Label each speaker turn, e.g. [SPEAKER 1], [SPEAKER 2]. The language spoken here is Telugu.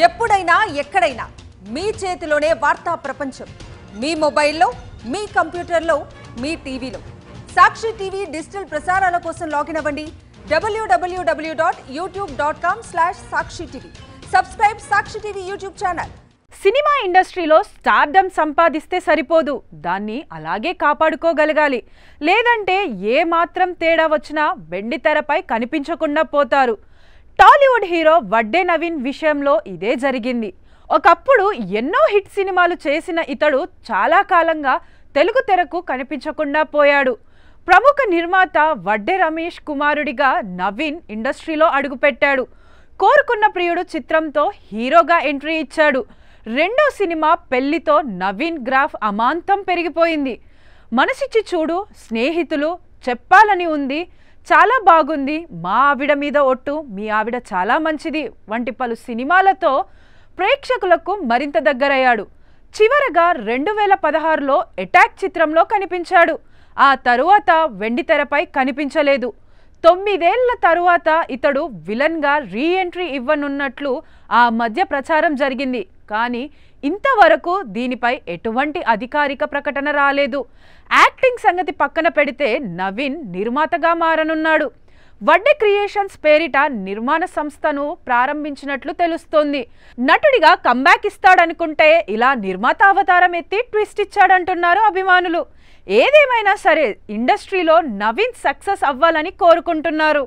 [SPEAKER 1] ఎప్పుడైనా ఎక్కడైనా మీ చేతిలోనే వార్తా ప్రపంచం. మీ మొబైల్లో, మీ కంప్యూటర్లో, మీ టీవీలో. సాక్షి టీవీ డిజిటల్ ప్రసారాల కోసం లాగిన్ అవ్వండి www.youtube.com/sakshitv. సబ్స్క్రైబ్ సాక్షి టీవీ యూట్యూబ్ ఛానల్.
[SPEAKER 2] సినిమా ఇండస్ట్రీలో స్టార్డమ్ సంపాదిస్తే సరిపోదు, దాన్ని అలాగే కాపాడుకోగలగాలి. లేదంటే ఏ మాత్రం తేడా వచ్చినా వెండితెరపై కనిపించకుండా పోతారు. టాలీవుడ్ హీరో వడ్డే నవీన్ విషయంలో ఇదే జరిగింది. ఒకప్పుడు ఎన్నో హిట్ సినిమాలు చేసిన ఇతడు చాలా కాలంగా తెలుగు తెరకు కనిపించకుండా పోయాడు. ప్రముఖ నిర్మాత వడ్డే రమేష్ కుమారుడిగా నవీన్ ఇండస్ట్రీలో అడుగుపెట్టాడు. కోరుకున్న ప్రియుడు చిత్రంతో హీరోగా ఎంట్రీ ఇచ్చాడు. రెండో సినిమా పెళ్లితో నవీన్ గ్రాఫ్ అమాంతం పెరిగిపోయింది. మనసిచ్చి చూడు, స్నేహితులు, చెప్పాలని ఉంది, చాలా బాగుంది, మా ఆవిడ మీద ఒట్టు, మీ ఆవిడ చాలా మంచిది వంటి పలు సినిమాలతో ప్రేక్షకులకు మరింత దగ్గరయ్యాడు. చివరగా 2016లో అటాక్ చిత్రంలో కనిపించాడు. ఆ తరువాత వెండితెరపై కనిపించలేదు. 9 ఏళ్ల తరువాత ఇతడు విలన్గా రీ ఎంట్రీ ఇవ్వనున్నట్లు ఆ మధ్య ప్రచారం జరిగింది. కానీ ఇంతవరకు దీనిపై ఎటువంటి అధికారిక ప్రకటన రాలేదు. యాక్టింగ్ సంగతి పక్కన పెడితే నవీన్ నిర్మాతగా మారనున్నాడు. వడ్డే క్రియేషన్స్ పేరిట నిర్మాణ సంస్థను ప్రారంభించినట్లు తెలుస్తోంది. నటుడిగా కంబ్యాక్ ఇస్తాడనుకుంటే ఇలా నిర్మాత అవతారం ఎత్తి ట్విస్ట్ ఇచ్చాడంటున్నారు అభిమానులు. ఏదేమైనా సరే ఇండస్ట్రీలో నవీన్ సక్సెస్ అవ్వాలని కోరుకుంటున్నారు.